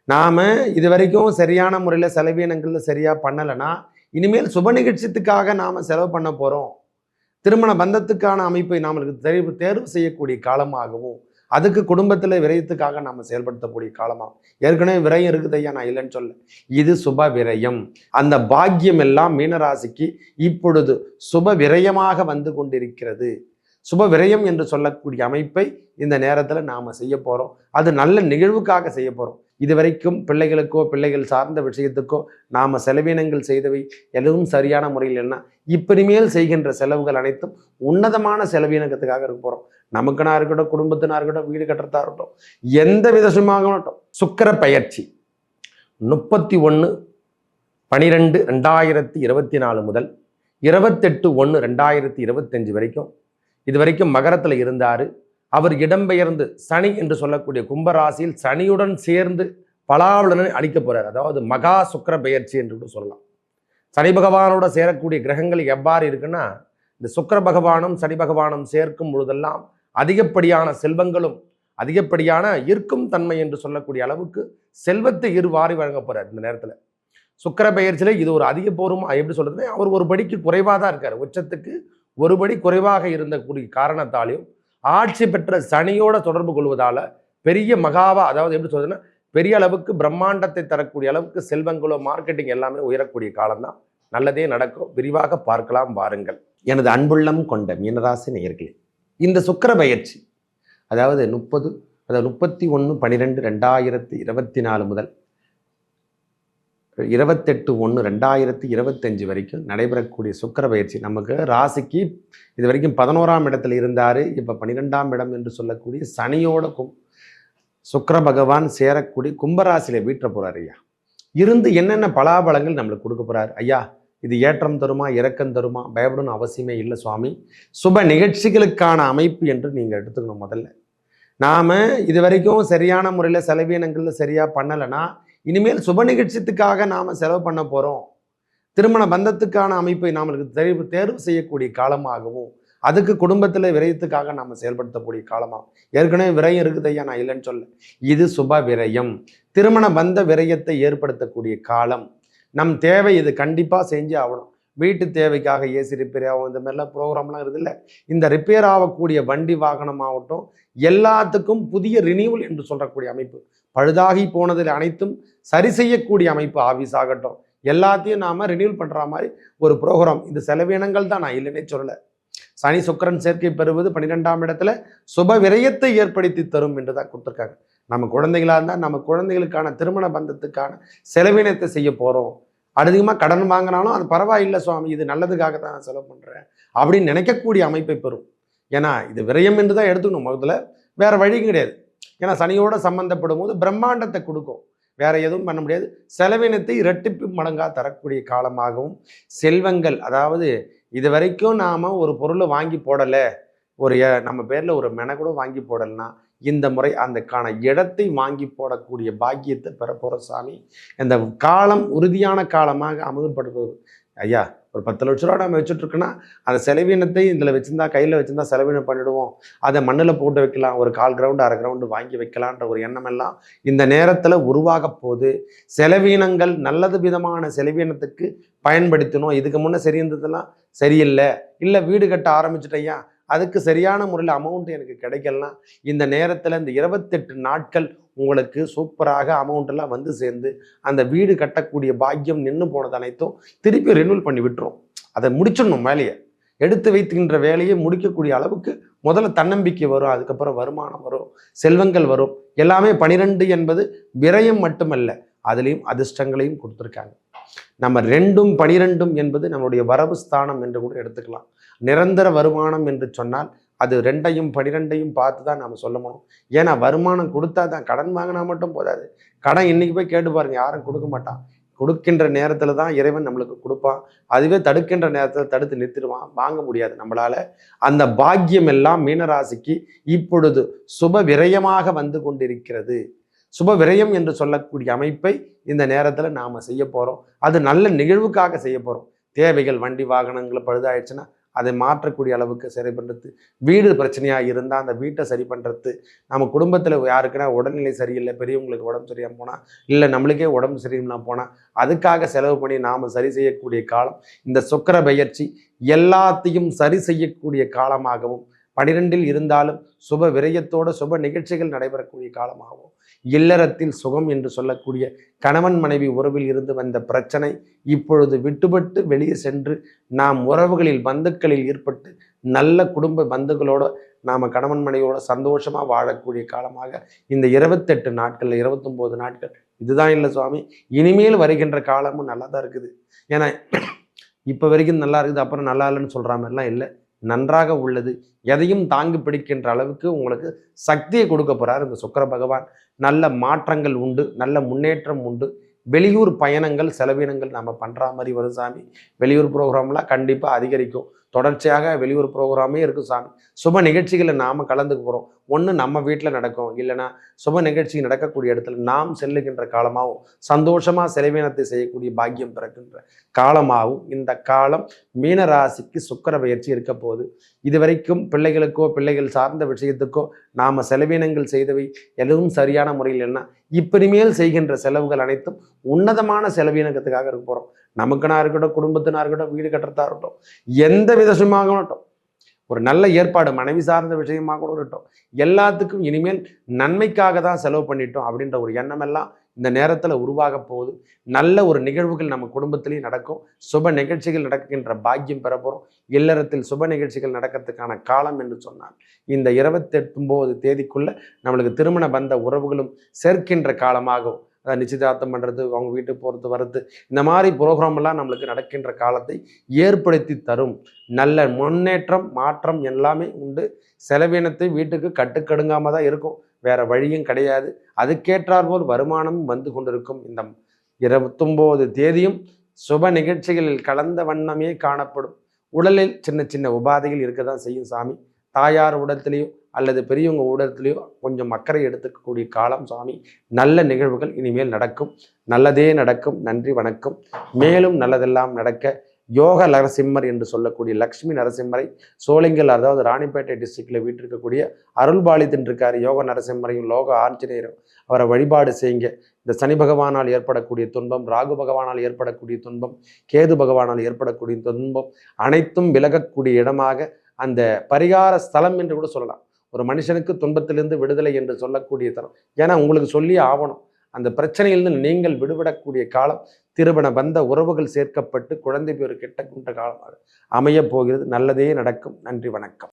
நாம் இது வரைக்கும் சரியான முறையில் செலவீனங்கள் சரியாக பண்ணலைன்னா இனிமேல் சுப நிகழ்ச்சியத்துக்காக நாம் செலவு பண்ண போகிறோம். திருமண பந்தத்துக்கான அமைப்பை நாமளுக்கு தேர்வு செய்யக்கூடிய காலமாகவும், அதுக்கு குடும்பத்தில் விரயத்துக்காக நாம் செயல்படுத்தக்கூடிய காலமாகும். ஏற்கனவே விரயம் இருக்குது ஐயா, நான் இல்லைன்னு சொல்ல. இது சுப விரயம். அந்த பாக்கியம் எல்லாம் மீனராசிக்கு இப்பொழுது சுப விரயமாக வந்து கொண்டிருக்கிறது. சுப விரயம் என்று சொல்லக்கூடிய அமைப்பை இந்த நேரத்தில் நாம் செய்ய போகிறோம். அது நல்ல நிகழ்வுக்காக செய்ய போகிறோம். இதுவரைக்கும் பிள்ளைகளுக்கோ பிள்ளைகள் சார்ந்த விஷயத்துக்கோ நாம் செலவினங்கள் செய்தவை எதுவும் சரியான முறையில் என்ன, இப்படிமேல் செய்கின்ற செலவுகள் அனைத்தும் உன்னதமான செலவினத்துக்காக இருக்க போகிறோம். நமக்குனா இருக்கட்டும், குடும்பத்தினா இருக்கட்டும், வீடு கட்டுறதா இருக்கட்டும், எந்த விதமாகட்டும். சுக்கிர பயிற்சி 31/12/2024 முதல் 28/1/2025 வரைக்கும். இது வரைக்கும் மகரத்தில் இருந்தார். அவர் இடம்பெயர்ந்து சனி என்று சொல்லக்கூடிய கும்பராசியில் சனியுடன் சேர்ந்து பலாபலனை அளிக்க போறார். அதாவது மகா சுக்கிர பெயர்ச்சி என்று கூட சொல்லலாம். சனி பகவானோட சேரக்கூடிய கிரகங்கள் எவ்வாறு இருக்குன்னா, இந்த சுக்கிர பகவானும் சனி பகவானும் சேர்க்கும் பொழுதெல்லாம் அதிகப்படியான செல்வங்களும் அதிகப்படியான ஈர்க்கும் தன்மை என்று சொல்லக்கூடிய அளவுக்கு செல்வத்தை இருவாரி வழங்க போறார். இந்த நேரத்தில் சுக்கிர பெயர்ச்சியில இது ஒரு அதிக போரும் எப்படி சொல்றதுன்னா, அவர் ஒரு படிக்கு குறைவாக தான் இருக்கார். உச்சத்துக்கு ஒரு படி குறைவாக இருந்தக்கூடிய காரணத்தாலையும் ஆட்சி பெற்ற சனியோட தொடர்பு கொள்வதால பெரிய மகாவா, அதாவது எப்படி சொல்றதுன்னா, பெரிய அளவுக்கு பிரம்மாண்டத்தை தரக்கூடிய அளவுக்கு செல்வங்களோ மார்க்கெட்டிங் எல்லாமே உயரக்கூடிய காலம்தான். நல்லதே நடக்கும். விரிவாக பார்க்கலாம் வாருங்கள். எனது அன்புள்ளம் கொண்ட மீனராசி நேயர்களே, இந்த சுக்கிர பயிற்சி அதாவது 31/12/2024 முதல் 28/1/2025 வரைக்கும் நடைபெறக்கூடிய சுக்கிர பயிற்சி நமக்கு ராசிக்கு இது வரைக்கும் 11ஆம் இடத்துல இருந்தார். இப்போ 12ஆம் இடம் என்று சொல்லக்கூடிய சனியோட சுக்கிர பகவான் சேரக்கூடிய கும்பராசியில வீற்ற போறார் ஐயா. இருந்து என்னென்ன பலாபலங்கள் நம்மளுக்கு கொடுக்க போறார் ஐயா. இது ஏற்றம் தருமா இறக்கம் தருமா பயப்படணும் அவசியமே இல்லை சுவாமி. சுப நிகழ்ச்சிகளுக்கான அமைப்பு என்று நீங்கள் எடுத்துக்கணும். முதல்ல நாம் இது வரைக்கும் சரியான முறையில் செலவீனங்கள் சரியாக பண்ணலைன்னா இனிமேல் சுப நிகழ்ச்சியத்துக்காக நாம் செலவு பண்ண போகிறோம். திருமண பந்தத்துக்கான அமைப்பை நாமளுக்கு தேர்வு செய்யக்கூடிய காலமாகவும், அதுக்கு குடும்பத்தில் விரயத்துக்காக நாம் செயல்படுத்தக்கூடிய காலமாகும். ஏற்கனவே விரயம் இருக்குது ஐயா, நான் இல்லைன்னு சொல்ல. இது சுப விரயம். திருமண பந்த விரயத்தை ஏற்படுத்தக்கூடிய காலம். நம் தேவை இது கண்டிப்பாக செஞ்சு ஆகணும். வீட்டு தேவைக்காக ஏசி ரிப்பேர் ஆகும், இந்த மாதிரிலாம் ப்ரோக்ராம்லாம் இருக்குது இல்லை. இந்த ரிப்பேர் ஆகக்கூடிய வண்டி வாகனமாகட்டும் எல்லாத்துக்கும் புதிய ரினியூவல் என்று சொல்லக்கூடிய அமைப்பு. பழுதாகி போனதில் அனைத்தும் சரி செய்யக்கூடிய அமைப்பு. ஆஃபீஸ் ஆகட்டும் எல்லாத்தையும் நாம் ரினியூவல் பண்ணுற மாதிரி ஒரு ப்ரோக்ராம். இந்த செலவினங்கள் தான், நான் இல்லைன்னே சொல்லலை. சனி சுக்கிரன் சேர்க்கை பெறுவது 12ஆம் இடத்துல சுப விரயத்தை ஏற்படுத்தி தரும் என்று தான் கொடுத்துருக்காங்க. நம்ம குழந்தைகளாக இருந்தால் நம்ம குழந்தைகளுக்கான திருமண பந்தத்துக்கான செலவினத்தை செய்ய போகிறோம். அதிகமாக கடன் வாங்கினாலும் அது பரவாயில்லை சுவாமி, இது நல்லதுக்காக தான் நான் செலவு பண்ணுறேன் அப்படின்னு நினைக்கக்கூடிய அமைப்பை பெறும். ஏன்னா இது விரயம் என்று தான் எடுத்துக்கணும். முதல்ல வேற வழி கிடையாது. ஏன்னா சனியோட சம்பந்தப்படும் போது பிரம்மாண்டத்தை கொடுக்கும், வேற எதுவும் பண்ண முடியாது. செலவினத்தை இரட்டிப்பு மடங்காக தரக்கூடிய காலமாகவும் செல்வங்கள், அதாவது இது வரைக்கும் நாம் ஒரு பொருளை வாங்கி போடலை, நம்ம பேரில் ஒரு மென கூட வாங்கி போடலைன்னா இந்த முறை அந்தக்கான இடத்தை வாங்கி போடக்கூடிய பாக்கியத்தை பெற போகிற சாமி. இந்த காலம் உறுதியான காலமாக அமுதப்படுவது ஐயா. ஒரு 10 லட்ச ரூபா நம்ம வச்சுட்ருக்கோன்னா அந்த செலவினத்தை இதில் வச்சுருந்தா, கையில் வச்சுருந்தா செலவினம் பண்ணிவிடுவோம். அதை மண்ணில் போட்டு வைக்கலாம், ஒரு 1/4 கிரவுண்டு 1/2 கிரவுண்டு வாங்கி வைக்கலான்ற ஒரு எண்ணம் எல்லாம் இந்த நேரத்தில் உருவாக போது. செலவினங்கள் நல்லது விதமான செலவினத்துக்கு பயன்படுத்தணும். இதுக்கு முன்னே சரி இருந்ததெல்லாம் சரியில்லை, இல்லை வீடு கட்ட ஆரம்பிச்சுட்டையா அதுக்கு சரியான முறையில் அமௌண்ட் எனக்கு கிடைக்கலாம். இந்த நேரத்தில் இந்த 28 நாட்கள் உங்களுக்கு சூப்பராக அமௌண்ட்டெல்லாம் வந்து சேர்ந்து அந்த வீடு கட்டக்கூடிய பாக்கியம் நின்று போனது அனைத்தும் திருப்பி ரினியூவல் பண்ணி விட்டுரும். அதை முடிச்சிடணும். வேலையை எடுத்து வைத்துக்கின்ற வேலையை முடிக்கக்கூடிய அளவுக்கு முதல்ல தன்னம்பிக்கை வரும், அதுக்கப்புறம் வருமானம் வரும், செல்வங்கள் வரும். எல்லாமே 12 என்பது விரயம் மட்டுமல்ல, அதுலேயும் அதிர்ஷ்டங்களையும் கொடுத்துருக்காங்க. நம்ம 2ம் 12ம் என்பது நம்மளுடைய வரவு ஸ்தானம் என்று கூட எடுத்துக்கலாம். நிரந்தர வருமானம் என்று சொன்னால் அது 2ஐயும் 12ஐயும் பார்த்து தான் நாம் சொல்ல முடியும். ஏன்னா வருமானம் கொடுத்தா தான், கடன் வாங்கினா மட்டும் போதாது. கடன் இன்னைக்கு போய் கேட்டு பாருங்க, யாரும் கொடுக்க மாட்டான். கொடுக்கின்ற நேரத்தில் தான் இறைவன் நம்மளுக்கு கொடுப்பான். அதுவே தடுக்கின்ற நேரத்தில் தடுத்து நிறுத்திடுவான், வாங்க முடியாது நம்மளால. அந்த பாக்கியம் எல்லாம் மீனராசிக்கு இப்பொழுது சுப விரயமாக வந்து கொண்டிருக்கிறது. சுப விரயம் என்று சொல்லக்கூடிய அமைப்பை இந்த நேரத்தில் நாம் செய்ய போகிறோம். அது நல்ல நிகழ்வுக்காக செய்ய போகிறோம். தேவைகள் வண்டி வாகனங்கள் பழுதாயிடுச்சுன்னா அதை மாற்றக்கூடிய அளவுக்கு சரி பண்ணுறது. வீடு பிரச்சனையாக இருந்தால் அந்த வீட்டை சரி பண்ணுறது. நம்ம குடும்பத்தில் யாருக்குன்னா உடல்நிலை சரியில்லை, பெரியவங்களுக்கு உடம்பு சரியாக போனால், இல்லை நம்மளுக்கே உடம்பு சரியில்லாமல் போனால் அதுக்காக செலவு பண்ணி நாம் சரி செய்யக்கூடிய காலம் இந்த சுக்கிர பெயர்ச்சி. எல்லாத்தையும் சரி செய்யக்கூடிய காலமாகவும் 12 இருந்தாலும் சுப விரயத்தோட சுப நிகழ்ச்சிகள் நடைபெறக்கூடிய காலமாகவும், இல்லறத்தில் சுகம் என்று சொல்லக்கூடிய கணவன் மனைவி உறவில் இருந்து வந்த பிரச்சனை இப்பொழுது விட்டுபட்டு வெளியே சென்று நாம் உறவுகளில் பந்துக்களில் ஏற்பட்டு நல்ல குடும்ப பந்துகளோட நாம் கணவன் மனைவியோட சந்தோஷமா வாழக்கூடிய காலமாக இந்த 28 நாட்கள் 29 நாட்கள் இதுதான் இல்லை சுவாமி. இனிமேல் வருகின்ற காலமும் நல்லா தான் இருக்குது. ஏன்னா இப்போ வரைக்கும் நல்லா இருக்குது அப்புறம் நல்லா இல்லைன்னு சொல்கிற மாதிரிலாம் இல்லை, நன்றாக உள்ளது. எதையும் தாங்கி பிடிக்கின்ற அளவுக்கு உங்களுக்கு சக்தியை கொடுக்க போறார் இந்த சுக்கிர பகவான். நல்ல மாற்றங்கள் உண்டு, நல்ல முன்னேற்றம் உண்டு. வெளியூர் பயணங்கள் செலவினங்கள் நம்ம பண்ற மாதிரி வரும் சாமி. வெளியூர் ப்ரோக்ராம்லாம் கண்டிப்பாக அதிகரிக்கும். தொடர்ச்சியாக வெளியூர் ப்ரோக்ராமே இருக்கும் சாமி. சுப நிகழ்ச்சிகளை நாம் கலந்துக்க போகிறோம். ஒன்று நம்ம வீட்டில் நடக்கும், இல்லைன்னா சுப நிகழ்ச்சி நடக்கக்கூடிய இடத்துல நாம் செல்லுகின்ற காலமாகவும் சந்தோஷமாக செலவினத்தை செய்யக்கூடிய பாக்கியம் பிறக்கின்ற காலமாகவும் இந்த காலம் மீனராசிக்கு சுக்கிர பயிற்சி இருக்க போகுது. இதுவரைக்கும் பிள்ளைகளுக்கோ பிள்ளைகள் சார்ந்த விஷயத்துக்கோ நாம் செலவினங்கள் செய்தவை எதுவும் சரியான முறையில் என்ன, இப்படிமேல் செய்கின்ற செலவுகள் அனைத்தும் உன்னதமான செலவினத்துக்காக இருக்க போகிறோம். நமக்குனா இருக்கட்டும், குடும்பத்தினா இருக்கட்டும், வீடு கட்டுறதா இருக்கட்டும், எந்த விதமாக இருக்கட்டும், ஒரு நல்ல ஏற்பாடு மனைவி சார்ந்த விஷயமாக கூட இருக்கட்டும், எல்லாத்துக்கும் இனிமேல் நன்மைக்காக தான் செலவு பண்ணிட்டோம் அப்படின்ற ஒரு எண்ணம் எல்லாம் இந்த நேரத்தில் உருவாக போகுது. நல்ல ஒரு நிகழ்வுகள் நம்ம குடும்பத்திலையும் நடக்கும். சுப நிகழ்ச்சிகள் நடக்கின்ற பாக்கியம் பெற போகிறோம். இல்லறத்தில் சுப நிகழ்ச்சிகள் நடக்கிறதுக்கான காலம் என்று சொன்னால் இந்த 29 தேதிக்குள்ள நம்மளுக்கு திருமண பந்த உறவுகளும் சேர்க்கின்ற காலமாகும். அதாவது நிச்சயதார்த்தம் பண்ணுறது, அவங்க வீட்டுக்கு போகிறது வர்றது, இந்த மாதிரி ப்ரோக்ராமெல்லாம் நம்மளுக்கு நடக்கின்ற காலத்தை ஏற்படுத்தி தரும். நல்ல முன்னேற்றம் மாற்றம் எல்லாமே உண்டு. செலவினத்தை வீட்டுக்கு கட்டுக்கடுங்காமல் தான் இருக்கும், வேற வழியும் கிடையாது. அதுக்கேற்றாற்போல் வருமானமும் வந்து கொண்டிருக்கும். இந்த 29 தேதியும் சுப நிகழ்ச்சிகளில் கலந்த வண்ணமே காணப்படும். உடலில் சின்ன சின்ன உபாதைகள் இருக்க தான் செய்யும் சாமி. தாயார் உடத்திலேயோ அல்லது பெரியவங்க ஊடகத்திலேயோ கொஞ்சம் அக்கறை எடுத்துக்கக்கூடிய காலம் சாமி. நல்ல நிகழ்வுகள் இனிமேல் நடக்கும். நல்லதே நடக்கும். நன்றி, வணக்கம். மேலும் நல்லதெல்லாம் நடக்க யோக நரசிம்மர் என்று சொல்லக்கூடிய லக்ஷ்மி நரசிம்மரை சோளிங்கல், அதாவது ராணிப்பேட்டை டிஸ்ட்ரிக்ட்ல வீட்டிருக்கக்கூடிய அருள்பாலித்தன் இருக்கார். யோக நரசிம்மரையும் லோக ஆஞ்சநேயரும் அவரை வழிபாடு செய்யுங்க. இந்த சனி பகவானால் ஏற்படக்கூடிய துன்பம், ராகு பகவானால் ஏற்படக்கூடிய துன்பம், கேது பகவானால் ஏற்படக்கூடிய துன்பம் அனைத்தும் விலகக்கூடிய இடமாக அந்த பரிகார ஸ்தலம் என்று கூட சொல்லலாம். ஒரு மனுஷனுக்கு துன்பத்திலிருந்து விடுதலை என்று சொல்லக்கூடிய தரம். ஏன்னா உங்களுக்கு சொல்லி ஆவணும். அந்த பிரச்சனையிலிருந்து நீங்கள் விடுபடக்கூடிய காலம் திருமண பந்த உறவுகள் சேர்க்கப்பட்டு குழந்தை பேரு கெட்ட காலமாக அமைய போகிறது. நல்லதே நடக்கும். நன்றி, வணக்கம்.